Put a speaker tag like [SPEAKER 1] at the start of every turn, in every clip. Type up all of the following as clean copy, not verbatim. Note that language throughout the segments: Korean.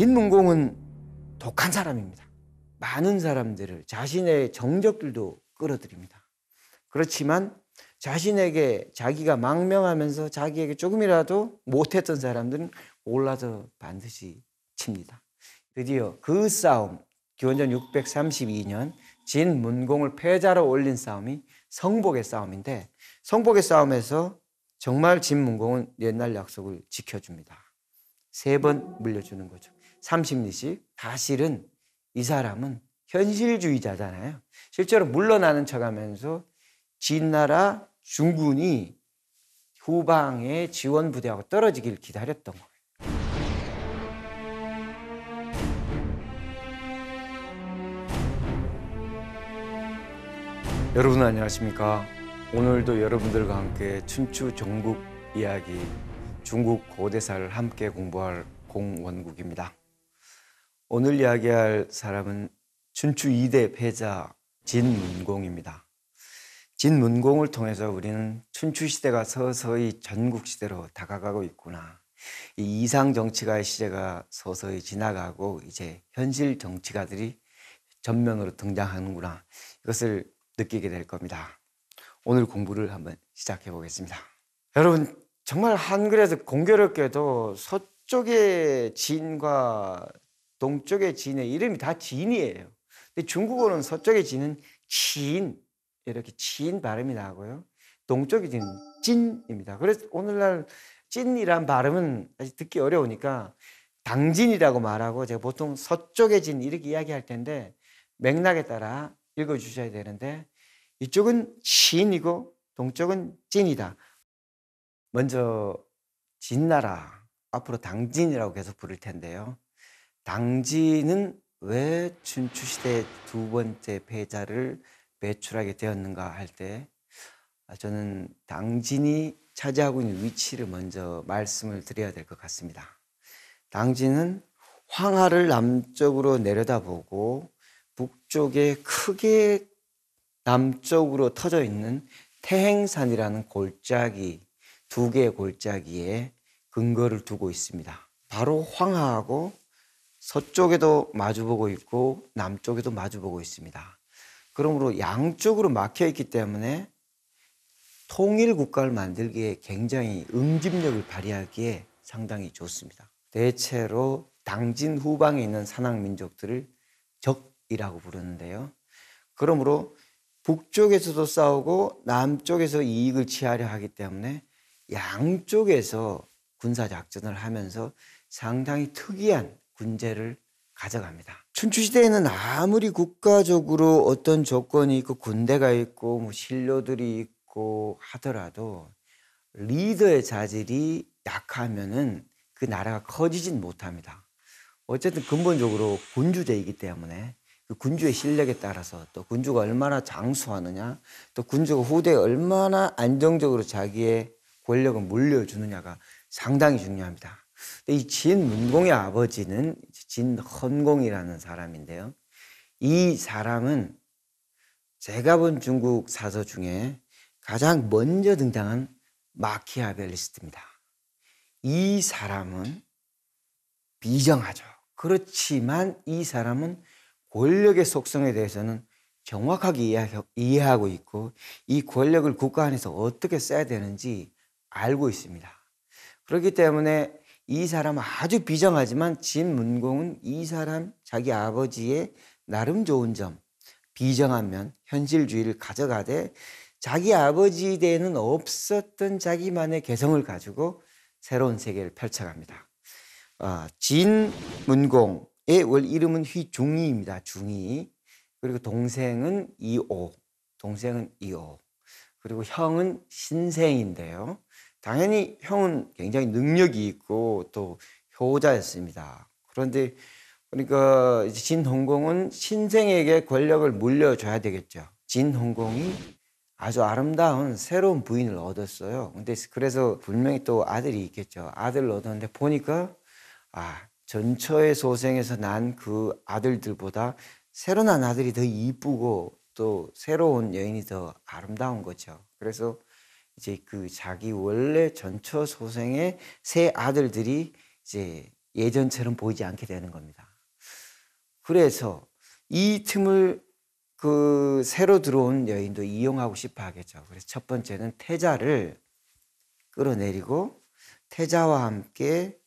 [SPEAKER 1] 김문공은 독한 사람입니다. 많은 사람들을 자신의 정적들도 끌어들입니다. 그렇지만 자신에게 자기가 망명하면서 자기에게 조금이라도 못했던 사람들은 올라서 반드시 칩니다. 드디어 그 싸움, 기원전 632년 진문공을 패자로 올린 싸움이 성복의 싸움인데, 성복의 싸움에서 정말 진문공은 옛날 약속을 지켜줍니다. 3번 물려주는 거죠. 30리씩. 사실은 이 사람은 현실주의자잖아요. 실제로 물러나는 척하면서 진나라 중군이 후방의 지원 부대하고 떨어지길 기다렸던 거예요. 여러분 안녕하십니까? 오늘도 여러분들과 함께 춘추 전국 이야기, 중국 고대사를 함께 공부할 공원국입니다. 오늘 이야기할 사람은 춘추 2대 패자 진문공입니다. 진문공을 통해서 우리는 춘추 시대가 서서히 전국 시대로 다가가고 있구나. 이 이상 정치가의 시대가 서서히 지나가고 이제 현실 정치가들이 전면으로 등장하는구나. 이것을 느끼게 될 겁니다. 오늘 공부를 한번 시작해 보겠습니다. 여러분, 정말 한글에서 공교롭게도 서쪽의 진과 동쪽의 진의 이름이 다 진이에요. 근데 중국어는 서쪽의 진은 친, 이렇게 친 발음이 나고요. 동쪽의 진은 찐입니다. 그래서 오늘날 찐이란 발음은 아직 듣기 어려우니까 당진이라고 말하고, 제가 보통 서쪽의 진 이렇게 이야기할 텐데 맥락에 따라 읽어주셔야 되는데, 이쪽은 신이고 동쪽은 찐이다. 먼저 진나라, 앞으로 당진이라고 계속 부를 텐데요. 당진은 왜 춘추시대의 2번째 패자를 배출하게 되었는가 할 때, 저는 당진이 차지하고 있는 위치를 먼저 말씀을 드려야 될 것 같습니다. 당진은 황하를 남쪽으로 내려다보고 북쪽에 크게 남쪽으로 터져 있는 태행산이라는 골짜기, 2개의 골짜기에 근거를 두고 있습니다. 바로 황하하고 서쪽에도 마주보고 있고 남쪽에도 마주보고 있습니다. 그러므로 양쪽으로 막혀 있기 때문에 통일 국가를 만들기에 굉장히 응집력을 발휘하기에 상당히 좋습니다. 대체로 당진 후방에 있는 산악민족들을 적이라고 부르는데요. 그러므로 북쪽에서도 싸우고 남쪽에서 이익을 취하려 하기 때문에 양쪽에서 군사작전을 하면서 상당히 특이한 군제를 가져갑니다. 춘추시대에는 아무리 국가적으로 어떤 조건이 있고 군대가 있고 뭐 신료들이 있고 하더라도 리더의 자질이 약하면은 그 나라가 커지진 못합니다. 어쨌든 근본적으로 군주제이기 때문에 그 군주의 실력에 따라서, 또 군주가 얼마나 장수하느냐, 또 군주가 후대에 얼마나 안정적으로 자기의 권력을 물려주느냐가 상당히 중요합니다. 이 진문공의 아버지는 진헌공이라는 사람인데요. 이 사람은 제가 본 중국 사서 중에 가장 먼저 등장한 마키아벨리스트입니다. 이 사람은 비정하죠. 그렇지만 이 사람은 권력의 속성에 대해서는 정확하게 이해하고 있고, 이 권력을 국가 안에서 어떻게 써야 되는지 알고 있습니다. 그렇기 때문에 이 사람은 아주 비정하지만 진문공은 이 사람 자기 아버지의 나름 좋은 점, 비정한 면, 현실주의를 가져가되 자기 아버지 때에는 없었던 자기만의 개성을 가지고 새로운 세계를 펼쳐갑니다. 진문공의 원 이름은 휘중이입니다. 중이. 그리고 동생은 이오. 그리고 형은 신생인데요. 당연히 형은 굉장히 능력이 있고 또 효자였습니다. 그런데 그러니까 진헌공은 신생에게 권력을 물려줘야 되겠죠. 진헌공이 아주 아름다운 새로운 부인을 얻었어요. 근데 그래서 분명히 또 아들이 있겠죠. 아들을 얻었는데 보니까 전처의 소생에서 난 그 아들들보다 새로 난 아들이 더 이쁘고 또 새로운 여인이 더 아름다운 거죠. 그래서 이제 그 자기 원래 전처 소생의 세 아들들이 이제 예전처럼 보이지 않게 되는 겁니다. 그래서 이 틈을 그 새로 들어온 여인도 이용하고 싶어 하겠죠. 그래서 첫 번째는 태자를 끌어내리고 태자와 함께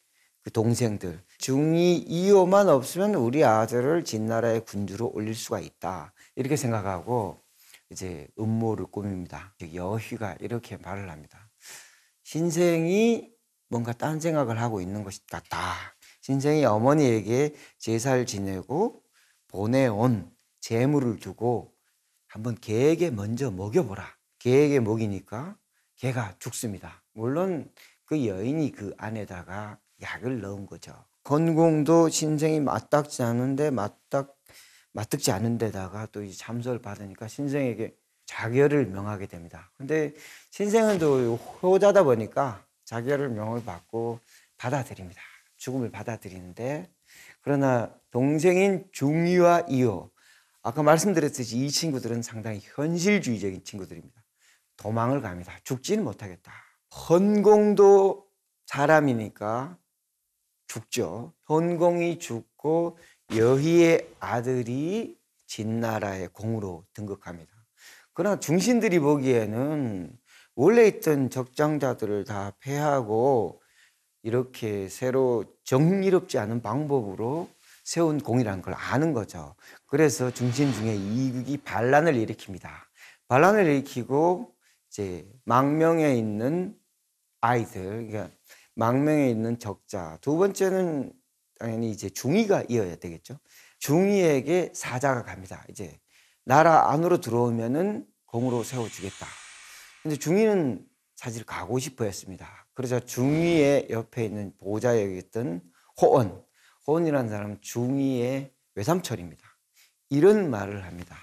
[SPEAKER 1] 그 동생들 중이 이호만 없으면 우리 아들을 진나라의 군주로 올릴 수가 있다. 이렇게 생각하고 이제 음모를 꾸밉니다. 여희가 이렇게 말을 합니다. 신생이 뭔가 딴 생각을 하고 있는 것 같다. 신생이 어머니에게 제사를 지내고 보내온 재물을 두고 한번 개에게 먼저 먹여보라. 개에게 먹이니까 개가 죽습니다. 물론 그 여인이 그 안에다가 약을 넣은 거죠. 건공도 신생이 맞닥지 않은데 맞득지 않은 데다가 또 이 잠수를 받으니까 신생에게 자결을 명하게 됩니다. 근데 신생은 또 효자다 보니까 자결을 명을 받고 받아들입니다. 죽음을 받아들이는데 그러나 동생인 중이와 이호 아까 말씀드렸듯이 이 친구들은 상당히 현실주의적인 친구들입니다. 도망을 갑니다. 죽지는 못하겠다. 헌공도 사람이니까 죽죠. 헌공이 죽고 여희의 아들이 진나라의 공으로 등극합니다. 그러나 중신들이 보기에는 원래 있던 적장자들을 다 패하고 이렇게 새로 정의롭지 않은 방법으로 세운 공이라는 걸 아는 거죠. 그래서 중신 중에 이극이 반란을 일으킵니다. 반란을 일으키고 이제 망명에 있는 아이들, 그러니까 망명에 있는 적자. 두 번째는 당연히 이제 중위가 이어야 되겠죠. 중위에게 사자가 갑니다. 이제 나라 안으로 들어오면은 공으로 세워주겠다. 근데 중위는 사실 가고 싶어 했습니다. 그래서 중위의 옆에 있는 보좌역이었던 호언이라는 사람은 중위의 외삼촌입니다. 이런 말을 합니다.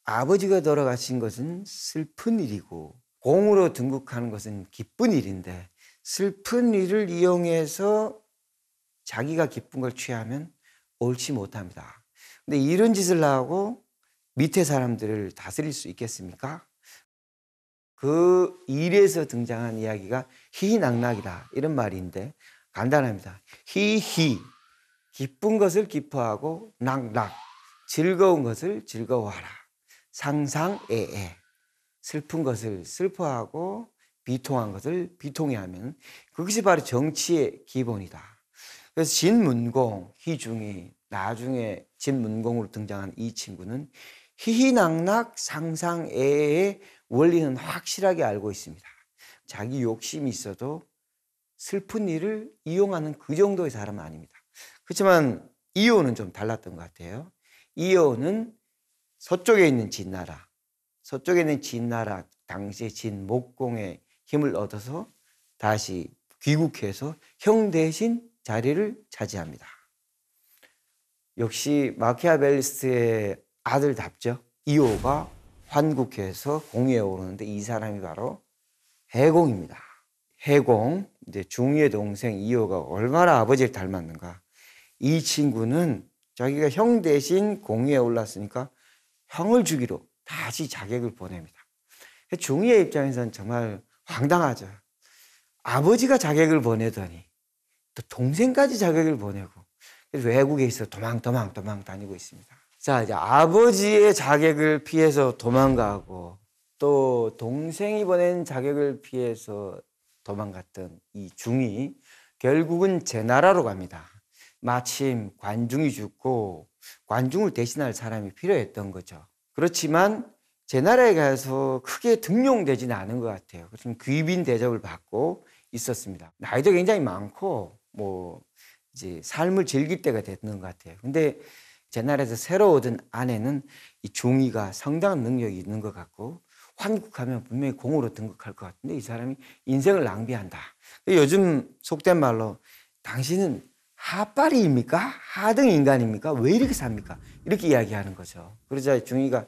[SPEAKER 1] 아버지가 돌아가신 것은 슬픈 일이고 공으로 등극하는 것은 기쁜 일인데 슬픈 일을 이용해서 자기가 기쁜 걸 취하면 옳지 못합니다. 근데 이런 짓을 하고 밑에 사람들을 다스릴 수 있겠습니까? 그 일에서 등장한 이야기가 희희낙낙이다 이런 말인데 간단합니다. 희희 기쁜 것을 기뻐하고 낙낙 즐거운 것을 즐거워하라. 상상애애 슬픈 것을 슬퍼하고 비통한 것을 비통해하면 그것이 바로 정치의 기본이다. 그래서 진문공 희중이 나중에 진문공으로 등장한 이 친구는 희희낙낙 상상애애의 원리는 확실하게 알고 있습니다. 자기 욕심이 있어도 슬픈 일을 이용하는 그 정도의 사람은 아닙니다. 그렇지만 이호는 좀 달랐던 것 같아요. 이호는 서쪽에 있는 진나라 당시에 진목공의 힘을 얻어서 다시 귀국해서 형 대신 자리를 차지합니다. 역시 마키아벨리스트의 아들답죠. 이호가 환국해서 공위에 오르는데 이 사람이 바로 해공입니다. 해공, 이제 중위의 동생 이호가 얼마나 아버지를 닮았는가. 이 친구는 자기가 형 대신 공위에 올랐으니까 형을 주기로 다시 자객을 보냅니다. 중위의 입장에서는 정말 황당하죠. 아버지가 자객을 보내더니 또 동생까지 자객을 보내고 그래서 외국에 있어 도망 다니고 있습니다. 자, 이제 아버지의 자객을 피해서 도망가고 또 동생이 보낸 자객을 피해서 도망갔던 이 중이 결국은 제나라로 갑니다. 마침 관중이 죽고 관중을 대신할 사람이 필요했던 거죠. 그렇지만 제나라에 가서 크게 등용되지는 않은 것 같아요. 그래서 귀빈 대접을 받고 있었습니다. 나이도 굉장히 많고 뭐 이제 삶을 즐길 때가 됐는 것 같아요. 근데 제나라에서 새로 얻은 아내는 이 중이가 상당한 능력이 있는 것 같고 환국하면 분명히 공으로 등극할 것 같은데 이 사람이 인생을 낭비한다. 요즘 속된 말로 당신은 하빠리입니까? 하등 인간입니까? 왜 이렇게 삽니까? 이렇게 이야기하는 거죠. 그러자 중이가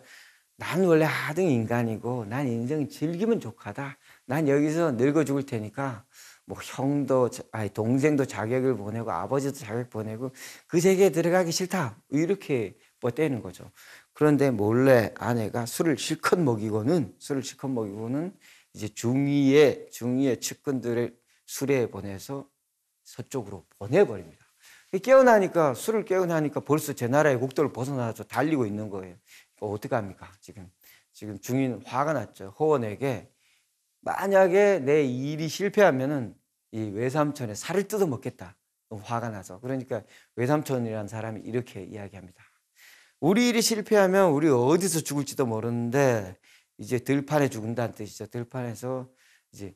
[SPEAKER 1] 난 원래 하등 인간이고 난 인생 즐기면 족하다. 난 여기서 늙어 죽을 테니까 뭐 형도 아니 동생도 자격을 보내고 아버지도 자격 보내고 그 세계에 들어가기 싫다. 이렇게 뻗대는 거죠. 그런데 몰래 아내가 술을 실컷 먹이고는 이제 중위의 측근들을 수레에 보내서 서쪽으로 보내버립니다. 깨어나니까 술을 깨어나니까 벌써 제 나라의 국도를 벗어나서 달리고 있는 거예요. 어떡합니까? 지금 중인 화가 났죠. 호원에게 만약에 내 일이 실패하면은 이 외삼촌의 살을 뜯어 먹겠다. 너무 화가 나서. 그러니까 외삼촌이라는 사람이 이렇게 이야기합니다. 우리 일이 실패하면 우리 어디서 죽을지도 모르는데 이제 들판에 죽는다는 뜻이죠. 들판에서 이제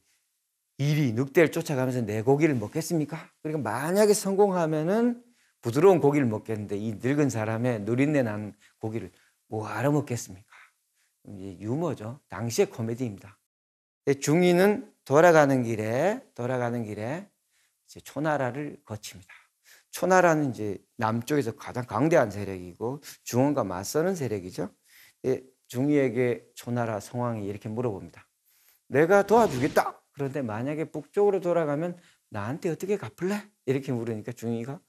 [SPEAKER 1] 일이 늑대를 쫓아가면서 내 고기를 먹겠습니까? 그러니까 만약에 성공하면은 부드러운 고기를 먹겠는데 이 늙은 사람의 누린내 나는 고기를 뭐하러 먹겠습니까? 이제 유머죠. 당시의 코미디입니다. 중이는 돌아가는 길에 이제 초나라를 거칩니다. 초나라는 이제 남쪽에서 가장 강대한 세력이고 중원과 맞서는 세력이죠. 중이에게 초나라 성왕이 이렇게 물어봅니다. 내가 도와주겠다. 그런데 만약에 북쪽으로 돌아가면 나한테 어떻게 갚을래? 이렇게 물으니까 중이가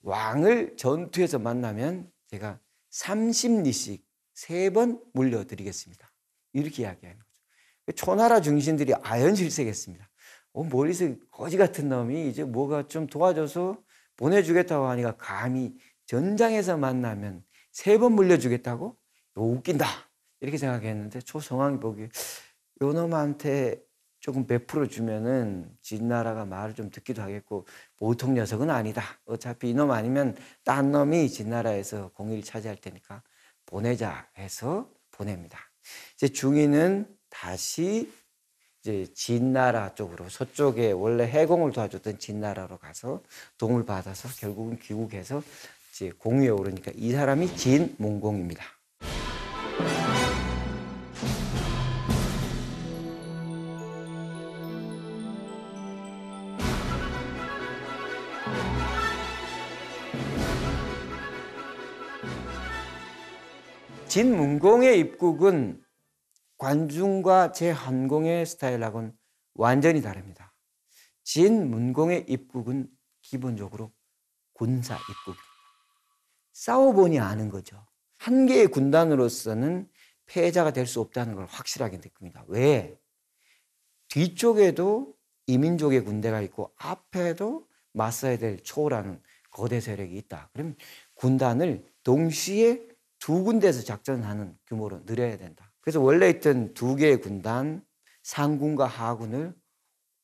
[SPEAKER 1] 왕을 전투에서 만나면 제가 30리씩 3번 물려드리겠습니다. 이렇게 이야기하는 거죠. 초나라 중신들이 아연실색했습니다. 멀리서 거지 같은 놈이 이제 뭐가 좀 도와줘서 보내주겠다고 하니까 감히 전장에서 만나면 3번 물려주겠다고? 이거 웃긴다. 이렇게 생각했는데 초성왕이 보기에 요 놈한테 조금 베풀어 주면은 진나라가 말을 좀 듣기도 하겠고 보통 녀석은 아니다. 어차피 이놈 아니면 딴 놈이 진나라에서 공의를 차지할 테니까 보내자 해서 보냅니다. 이제 중이는 다시 이제 진나라 쪽으로 서쪽에 원래 해공을 도와줬던 진나라로 가서 도움을 받아서 결국은 귀국해서 이제 공위에 오르니까 이 사람이 진문공입니다. 진문공의 입국은 관중과 제한공의 스타일하고는 완전히 다릅니다. 진문공의 입국은 기본적으로 군사 입국입니다. 싸워보니 아는 거죠. 한 개의 군단으로서는 패자가 될 수 없다는 걸 확실하게 느낍니다. 왜? 뒤쪽에도 이민족의 군대가 있고 앞에도 맞서야 될 초라는 거대 세력이 있다. 그럼 군단을 동시에 2군데에서 작전하는 규모로 늘려야 된다. 그래서 원래 있던 2개의 군단, 상군과 하군을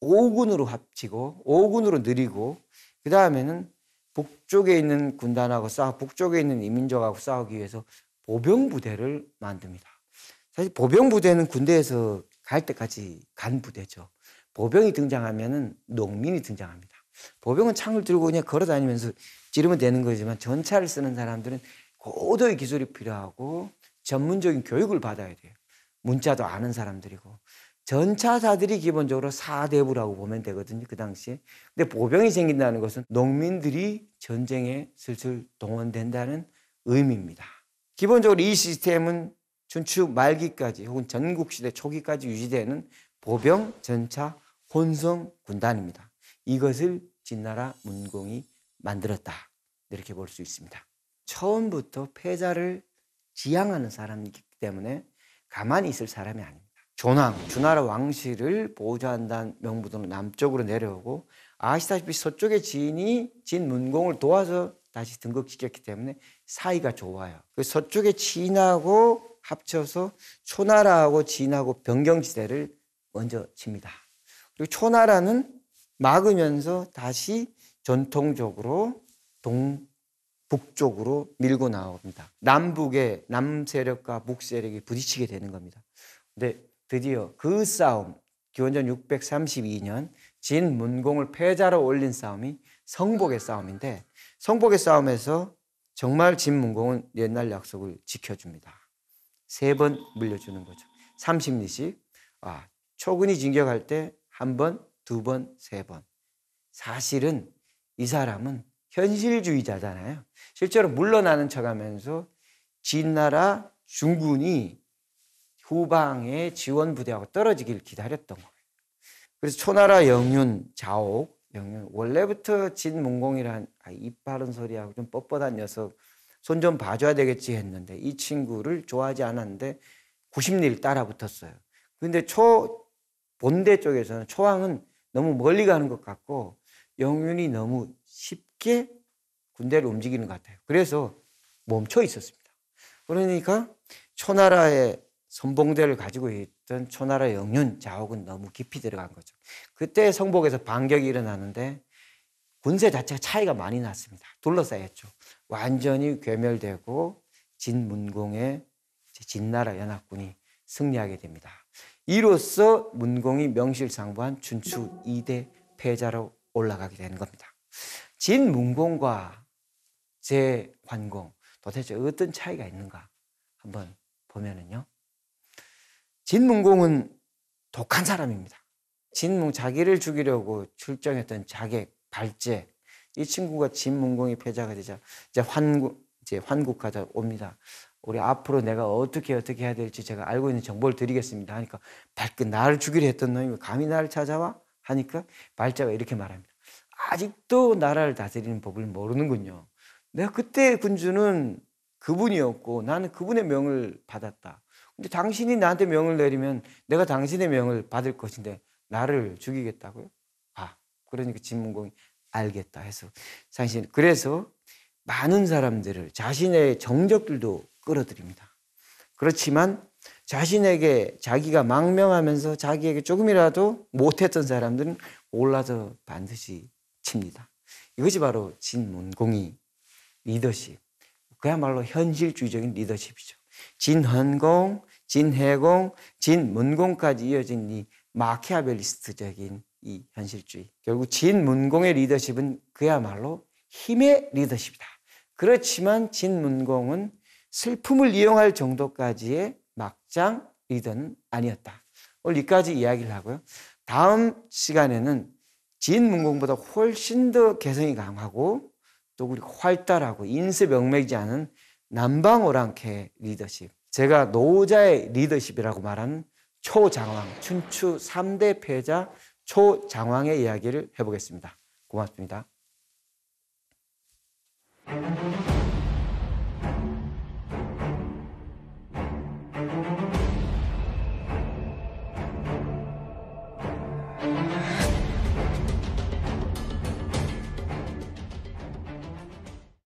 [SPEAKER 1] 5군으로 합치고 5군으로 늘리고 그 다음에는 북쪽에 있는 군단하고 북쪽에 있는 이민족하고 싸우기 위해서 보병부대를 만듭니다. 사실 보병부대는 군대에서 갈 때까지 간 부대죠. 보병이 등장하면은 농민이 등장합니다. 보병은 창을 들고 그냥 걸어 다니면서 찌르면 되는 거지만 전차를 쓰는 사람들은 고도의 기술이 필요하고 전문적인 교육을 받아야 돼요. 문자도 아는 사람들이고 전차사들이 기본적으로 사대부라고 보면 되거든요. 그 당시에. 근데 보병이 생긴다는 것은 농민들이 전쟁에 슬슬 동원된다는 의미입니다. 기본적으로 이 시스템은 춘추 말기까지 혹은 전국시대 초기까지 유지되는 보병, 전차, 혼성 군단입니다. 이것을 진나라 문공이 만들었다. 이렇게 볼 수 있습니다. 처음부터 패자를 지향하는 사람이기 때문에 가만히 있을 사람이 아닙니다. 존왕, 주나라 왕실을 보좌한다는 명분으로 남쪽으로 내려오고 아시다시피 서쪽의 진이 진문공을 도와서 다시 등극시켰기 때문에 사이가 좋아요. 그 서쪽의 진하고 합쳐서 초나라하고 진하고 변경지대를 먼저 칩니다. 그리고 초나라는 막으면서 다시 전통적으로 북쪽으로 밀고 나옵니다. 남북의 남세력과 북세력이 부딪히게 되는 겁니다. 근데 드디어 그 싸움, 기원전 632년 진문공을 패자로 올린 싸움이 성복의 싸움인데 성복의 싸움에서 정말 진문공은 옛날 약속을 지켜줍니다. 3번 물려주는 거죠. 30리씩. 초근이 진격할 때 1번, 2번, 3번. 사실은 이 사람은 현실주의자잖아요. 실제로 물러나는 척하면서 진나라 중군이 후방의 지원 부대하고 떨어지길 기다렸던 거예요. 그래서 초나라 영윤, 자옥, 영윤 원래부터 진문공이란 입 바른 소리하고 좀 뻣뻣한 녀석 손 좀 봐줘야 되겠지 했는데 이 친구를 좋아하지 않았는데 90리 따라 붙었어요. 근데 본대 쪽에서는 초왕은 너무 멀리 가는 것 같고 영윤이 너무 쉽게 군대를 움직이는 것 같아요. 그래서 멈춰 있었습니다. 그러니까 초나라의 선봉대를 가지고 있던 초나라 영륜 자옥은 너무 깊이 들어간 거죠. 그때 성복에서 반격이 일어나는데 군세 자체가 차이가 많이 났습니다. 둘러싸였죠. 완전히 괴멸되고 진문공의 진나라 연합군이 승리하게 됩니다. 이로써 문공이 명실상부한 춘추 2대 패자로 올라가게 되는 겁니다. 진문공과 제환공 도대체 어떤 차이가 있는가 한번 보면은요. 진문공은 독한 사람입니다. 자기를 죽이려고 출정했던 자객, 발제, 이 친구가 진문공이 패자가 되자 이제 환국하다 옵니다. 우리 앞으로 내가 어떻게 해야 될지 제가 알고 있는 정보를 드리겠습니다 하니까 발끈 나를 죽이려 했던 놈이 감히 나를 찾아와? 하니까 발자가 이렇게 말합니다. 아직도 나라를 다스리는 법을 모르는군요. 내가 그때 군주는 그분이었고 나는 그분의 명을 받았다. 근데 당신이 나한테 명을 내리면 내가 당신의 명을 받을 것인데 나를 죽이겠다고요? 그러니까 진문공이 알겠다 해서 그래서 많은 사람들을 자신의 정적들도 끌어들입니다. 그렇지만 자신에게 자기가 망명하면서 자기에게 조금이라도 못했던 사람들은 올라서 반드시 칩니다. 이것이 바로 진문공의 리더십, 그야말로 현실주의적인 리더십이죠. 진헌공, 진해공, 진문공까지 이어진 이 마키아벨리스트적인 이 현실주의. 결국 진문공의 리더십은 그야말로 힘의 리더십이다. 그렇지만 진문공은 슬픔을 이용할 정도까지의 막장 리더는 아니었다. 오늘 여기까지 이야기를 하고요. 다음 시간에는 진문공보다 훨씬 더 개성이 강하고 또 그리고 활달하고 인쇄명맥이지 않은 남방오랑캐 리더십, 제가 노자의 리더십이라고 말하는 초장왕, 춘추 3대 패자 초장왕의 이야기를 해보겠습니다. 고맙습니다.